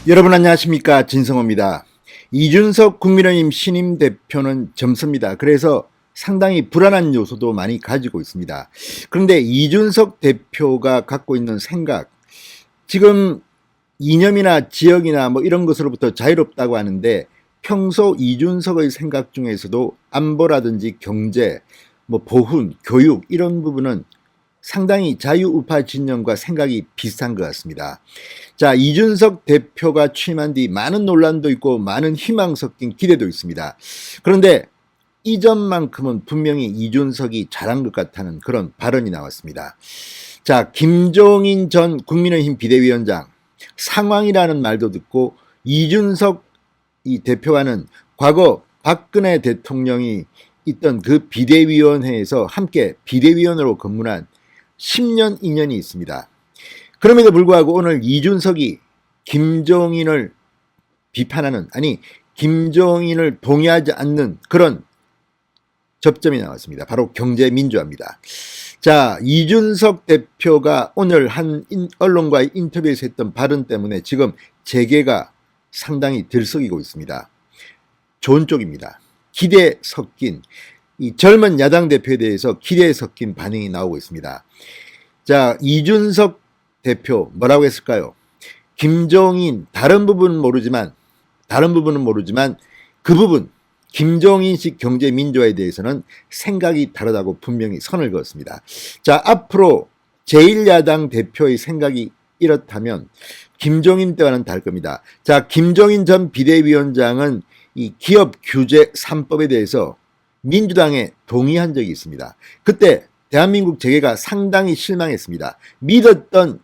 여러분 안녕하십니까, 진성호입니다. 이준석 국민의힘 신임 대표는 점수입니다. 그래서 상당히 불안한 요소도 많이 가지고 있습니다. 그런데 이준석 대표가 갖고 있는 생각, 지금 이념이나 지역이나 뭐 이런 것으로부터 자유롭다고 하는데, 평소 이준석의 생각 중에서도 안보라든지 경제, 뭐 보훈, 교육 이런 부분은 상당히 자유우파 진영과 생각이 비슷한 것 같습니다. 자, 이준석 대표가 취임한 뒤 많은 논란도 있고 많은 희망 섞인 기대도 있습니다. 그런데 이전만큼은 분명히 이준석이 잘한 것 같다는 그런 발언이 나왔습니다. 자, 김종인 전 국민의힘 비대위원장 상황이라는 말도 듣고, 이준석 이 대표와는 과거 박근혜 대통령이 있던 그 비대위원회에서 함께 비대위원으로 근무한 10년 인연이 있습니다. 그럼에도 불구하고 오늘 이준석이 김종인을 비판하는, 아니 김종인을 동의하지 않는 그런 접점이 나왔습니다. 바로 경제민주화입니다. 자, 이준석 대표가 오늘 한 언론과의 인터뷰에서 했던 발언 때문에 지금 재계가 상당히 들썩이고 있습니다. 좋은 쪽입니다. 기대 섞인, 이 젊은 야당 대표에 대해서 기대에 섞인 반응이 나오고 있습니다. 자, 이준석 대표 뭐라고 했을까요? 김종인 다른 부분은 모르지만 그 부분, 김종인식 경제민주화에 대해서는 생각이 다르다고 분명히 선을 그었습니다. 자, 앞으로 제1야당 대표의 생각이 이렇다면 김종인 때와는 다를 겁니다. 자, 김종인 전 비대위원장은 이 기업 규제 3법에 대해서 민주당에 동의한 적이 있습니다. 그때 대한민국 재계가 상당히 실망했습니다. 믿었던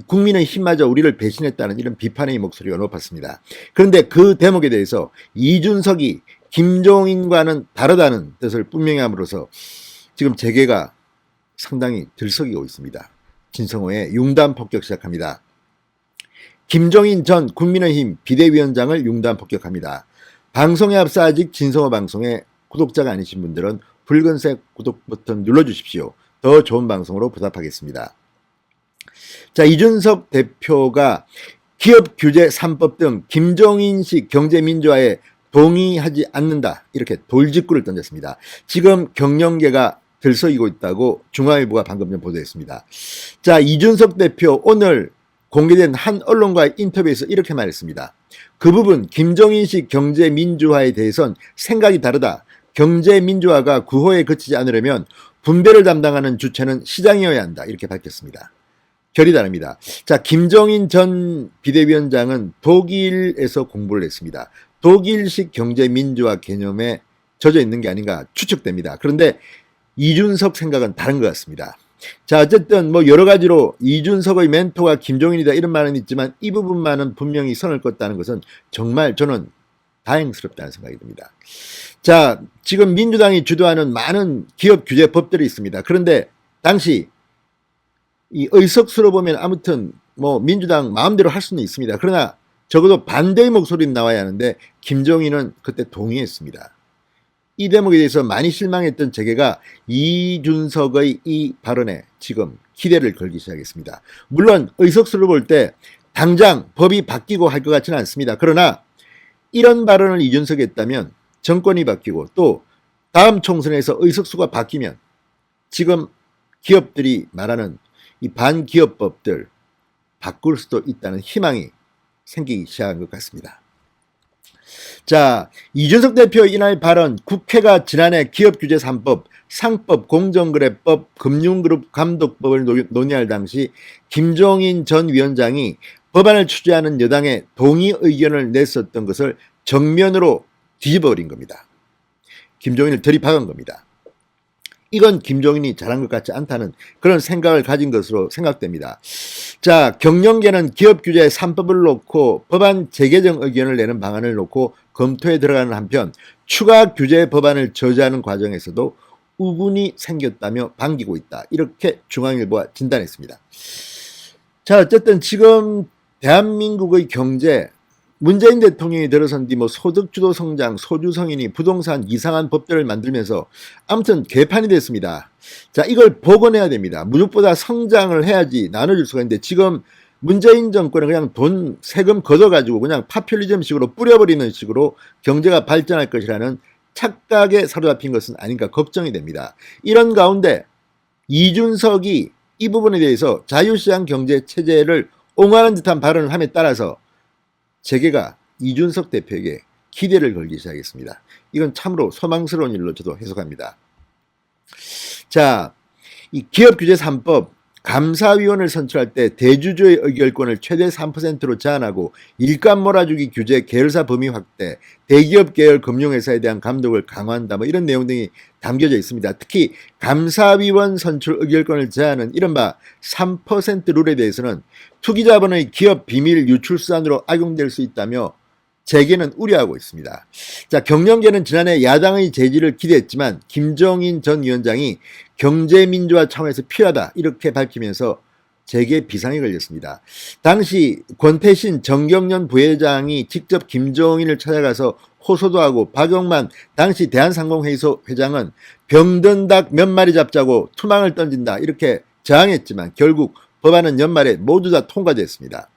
국민의힘마저 우리를 배신했다는 이런 비판의 목소리가 높았습니다. 그런데 그 대목에 대해서 이준석이 김종인과는 다르다는 뜻을 분명히 함으로써 지금 재계가 상당히 들썩이고 있습니다. 진성호의 융단 폭격 시작합니다. 김종인 전 국민의힘 비대위원장을 융단 폭격합니다. 방송에 앞서 아직 진성호 방송에 구독자가 아니신 분들은 붉은색 구독 버튼 눌러주십시오. 더 좋은 방송으로 보답하겠습니다. 자, 이준석 대표가 기업 규제 3법 등 김종인식 경제민주화에 동의하지 않는다, 이렇게 돌직구를 던졌습니다. 지금 경영계가 들썩이고 있다고 중앙일보가 방금 전 보도했습니다. 자, 이준석 대표 오늘 공개된 한 언론과의 인터뷰에서 이렇게 말했습니다. 그 부분 김종인식 경제민주화에 대해선 생각이 다르다. 경제민주화가 구호에 그치지 않으려면 분배를 담당하는 주체는 시장이어야 한다, 이렇게 밝혔습니다. 결이 다릅니다. 자, 김종인 전 비대위원장은 독일에서 공부를 했습니다. 독일식 경제민주화 개념에 젖어 있는 게 아닌가 추측됩니다. 그런데 이준석 생각은 다른 것 같습니다. 자, 어쨌든 뭐 여러 가지로 이준석의 멘토가 김종인이다 이런 말은 있지만 이 부분만은 분명히 선을 껐다는 것은 정말 저는 다행스럽다는 생각이 듭니다. 자, 지금 민주당이 주도하는 많은 기업 규제 법들이 있습니다. 그런데 당시 이 의석수로 보면 아무튼 뭐 민주당 마음대로 할 수는 있습니다. 그러나 적어도 반대의 목소리는 나와야 하는데 김종인은 그때 동의했습니다. 이 대목에 대해서 많이 실망했던 재계가 이준석의 이 발언에 지금 기대를 걸기 시작했습니다. 물론 의석수를 볼 때 당장 법이 바뀌고 할 것 같지는 않습니다. 그러나 이런 발언을 이준석이 했다면 정권이 바뀌고 또 다음 총선에서 의석수가 바뀌면 지금 기업들이 말하는 이 반기업법들 바꿀 수도 있다는 희망이 생기기 시작한 것 같습니다. 자, 이준석 대표의 이날 발언, 국회가 지난해 기업규제 3법, 상법, 공정거래법, 금융그룹 감독법을 논의할 당시 김종인 전 위원장이 법안을 추진하는 여당에 동의 의견을 냈었던 것을 정면으로 뒤집어버린 겁니다. 김종인을 들이박은 겁니다. 이건 김종인이 잘한 것 같지 않다는 그런 생각을 가진 것으로 생각됩니다. 자, 경영계는 기업규제 3법을 놓고 법안 재개정 의견을 내는 방안을 놓고 검토에 들어가는 한편 추가 규제 법안을 저지하는 과정에서도 우군이 생겼다며 반기고 있다, 이렇게 중앙일보가 진단했습니다. 자, 어쨌든 지금 대한민국의 경제, 문재인 대통령이 들어선 뒤 뭐 소득주도 성장, 소주성인이 부동산 이상한 법들을 만들면서 아무튼 개판이 됐습니다. 자, 이걸 복원해야 됩니다. 무엇보다 성장을 해야지 나눠줄 수가 있는데 지금 문재인 정권은 그냥 돈 세금 걷어가지고 그냥 파퓰리즘식으로 뿌려버리는 식으로 경제가 발전할 것이라는 착각에 사로잡힌 것은 아닌가 걱정이 됩니다. 이런 가운데 이준석이 이 부분에 대해서 자유시장 경제 체제를 옹호하는 듯한 발언을 함에 따라서 재계가 이준석 대표에게 기대를 걸기 시작했습니다. 이건 참으로 소망스러운 일로 저도 해석합니다. 자, 이 기업규제 3법 감사위원을 선출할 때 대주주의 의결권을 최대 3%로 제한하고 일감 몰아주기 규제 계열사 범위 확대, 대기업 계열 금융회사에 대한 감독을 강화한다, 뭐 이런 내용 등이 담겨져 있습니다. 특히 감사위원 선출 의결권을 제한하는 이른바 3% 룰에 대해서는 투기자본의 기업 비밀 유출 수단으로 악용될 수 있다며 재계는 우려하고 있습니다. 자, 경영계는 지난해 야당의 제지를 기대했지만 김종인 전 위원장이 경제민주화 차원에서 필요하다 이렇게 밝히면서 재계 비상이 걸렸습니다. 당시 권태신 정경련 부회장이 직접 김종인을 찾아가서 호소도 하고 박용만 당시 대한상공회의소 회장은 병든 닭 몇 마리 잡자고 투망을 던진다 이렇게 저항했지만 결국 법안은 연말에 모두 다 통과됐습니다.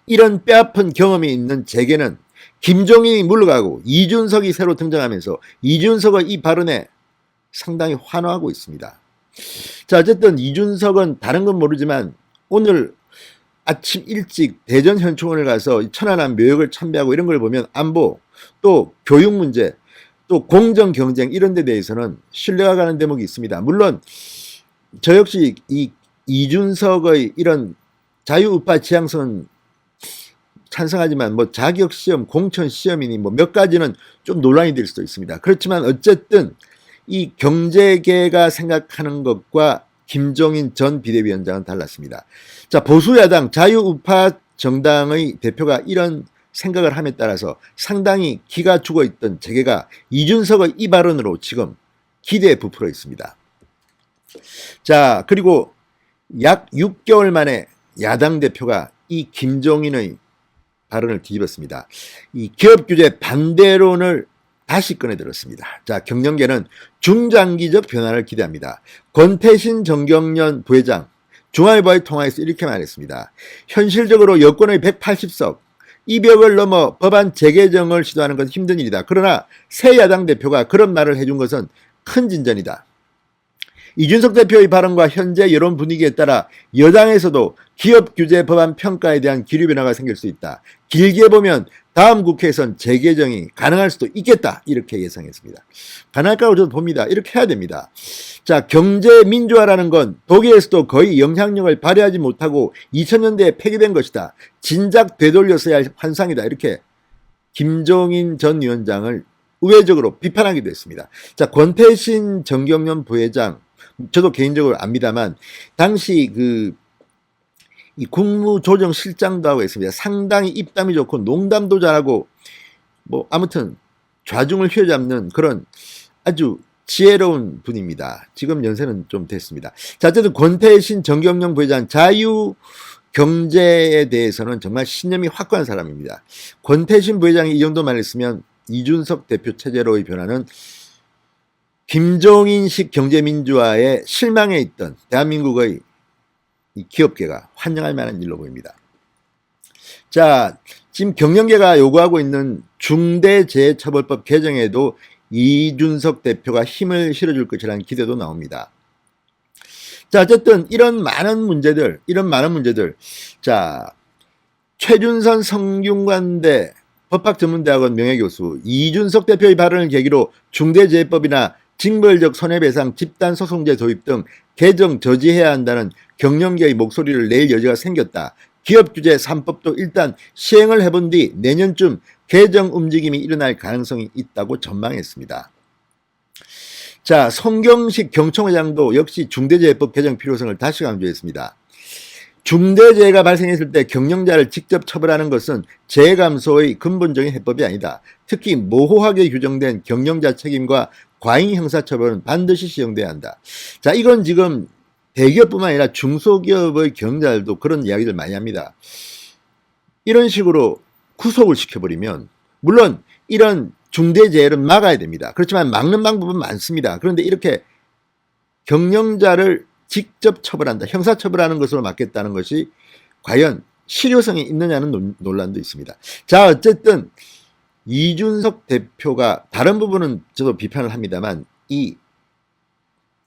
이런 뼈아픈 경험이 있는 재계는 김종인이 물러가고 이준석이 새로 등장하면서 이준석의 이 발언에 상당히 환호하고 있습니다. 자, 어쨌든 이준석은 다른 건 모르지만 오늘 아침 일찍 대전 현충원을 가서 천안함 묘역을 참배하고 이런 걸 보면 안보, 또 교육 문제, 또 공정 경쟁 이런 데 대해서는 신뢰가 가는 대목이 있습니다. 물론 저 역시 이 이준석의 이런 자유우파 지향선 찬성하지만 뭐 자격시험, 공천시험이니 뭐 몇 가지는 좀 논란이 될 수도 있습니다. 그렇지만 어쨌든 이 경제계가 생각하는 것과 김종인 전 비대위원장은 달랐습니다. 자, 보수야당 자유우파 정당의 대표가 이런 생각을 함에 따라서 상당히 기가 죽어 있던 재계가 이준석의 이 발언으로 지금 기대에 부풀어 있습니다. 자, 그리고 약 6개월 만에 야당 대표가 이 김종인의 발언을 뒤집었습니다. 이 기업규제 반대론을 다시 꺼내들었습니다. 자, 경영계는 중장기적 변화를 기대합니다. 권태신 정경련 부회장 중앙일보와의 통화에서 이렇게 말했습니다. 현실적으로 여권의 180석 이 벽을 넘어 법안 재개정을 시도하는 것은 힘든 일이다. 그러나 새 야당 대표가 그런 말을 해준 것은 큰 진전이다. 이준석 대표의 발언과 현재 여론 분위기에 따라 여당에서도 기업규제 법안 평가에 대한 기류 변화가 생길 수 있다. 길게 보면 다음 국회에선 재개정이 가능할 수도 있겠다. 이렇게 예상했습니다. 가능할까고 저도 봅니다. 이렇게 해야 됩니다. 자, 경제 민주화라는 건 독일에서도 거의 영향력을 발휘하지 못하고 2000년대에 폐기된 것이다. 진작 되돌렸어야 할 환상이다. 이렇게 김종인 전 위원장을 우회적으로 비판하기도 했습니다. 자, 권태신 정경련 부회장 저도 개인적으로 압니다만 당시 이 국무조정실장도 하고 있습니다. 상당히 입담이 좋고 농담도 잘하고 뭐 아무튼 좌중을 휘어잡는 그런 아주 지혜로운 분입니다. 지금 연세는 좀 됐습니다. 자, 어쨌든 권태신 정경련 부회장 자유 경제에 대해서는 정말 신념이 확고한 사람입니다. 권태신 부회장이 이 정도 말했으면 이준석 대표 체제로의 변화는 김종인식 경제민주화에 실망해 있던 대한민국의 이 기업계가 환영할 만한 일로 보입니다. 자, 지금 경영계가 요구하고 있는 중대재해처벌법 개정에도 이준석 대표가 힘을 실어줄 것이라는 기대도 나옵니다. 자, 어쨌든 이런 많은 문제들, 자, 최준선 성균관대 법학전문대학원 명예교수 이준석 대표의 발언을 계기로 중대재해법이나 징벌적 손해배상 집단소송제 도입 등 개정 저지해야 한다는 경영계의 목소리를 낼 여지가 생겼다. 기업규제 3법도 일단 시행을 해본 뒤 내년쯤 개정 움직임이 일어날 가능성이 있다고 전망했습니다. 자, 송경식 경총회장도 역시 중대재해법 개정 필요성을 다시 강조했습니다. 중대재해가 발생했을 때 경영자를 직접 처벌하는 것은 재해 감소의 근본적인 해법이 아니다. 특히 모호하게 규정된 경영자 책임과 과잉 형사처벌은 반드시 시행돼야 한다. 자, 이건 지금 대기업뿐만 아니라 중소기업의 경영자들도 그런 이야기를 많이 합니다. 이런 식으로 구속을 시켜버리면 물론 이런 중대재해를 막아야 됩니다. 그렇지만 막는 방법은 많습니다. 그런데 이렇게 경영자를 직접 처벌한다. 형사처벌하는 것으로 막겠다는 것이 과연 실효성이 있느냐는 논란도 있습니다. 자, 어쨌든 이준석 대표가 다른 부분은 저도 비판을 합니다만 이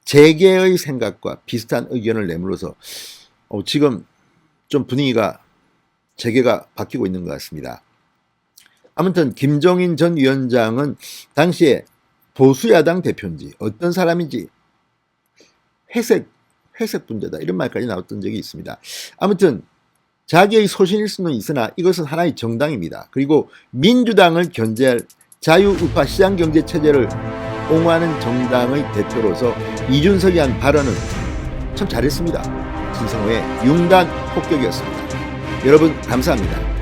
재계의 생각과 비슷한 의견을 내므로서 지금 좀 분위기가 재계가 바뀌고 있는 것 같습니다. 아무튼 김종인 전 위원장은 당시에 보수야당 대표인지 어떤 사람인지 회색 분자다 이런 말까지 나왔던 적이 있습니다. 아무튼 자기의 소신일 수는 있으나 이것은 하나의 정당입니다. 그리고 민주당을 견제할 자유우파 시장경제체제를 옹호하는 정당의 대표로서 이준석이 한 발언은 참 잘했습니다. 진성호의 융단 폭격이었습니다. 여러분 감사합니다.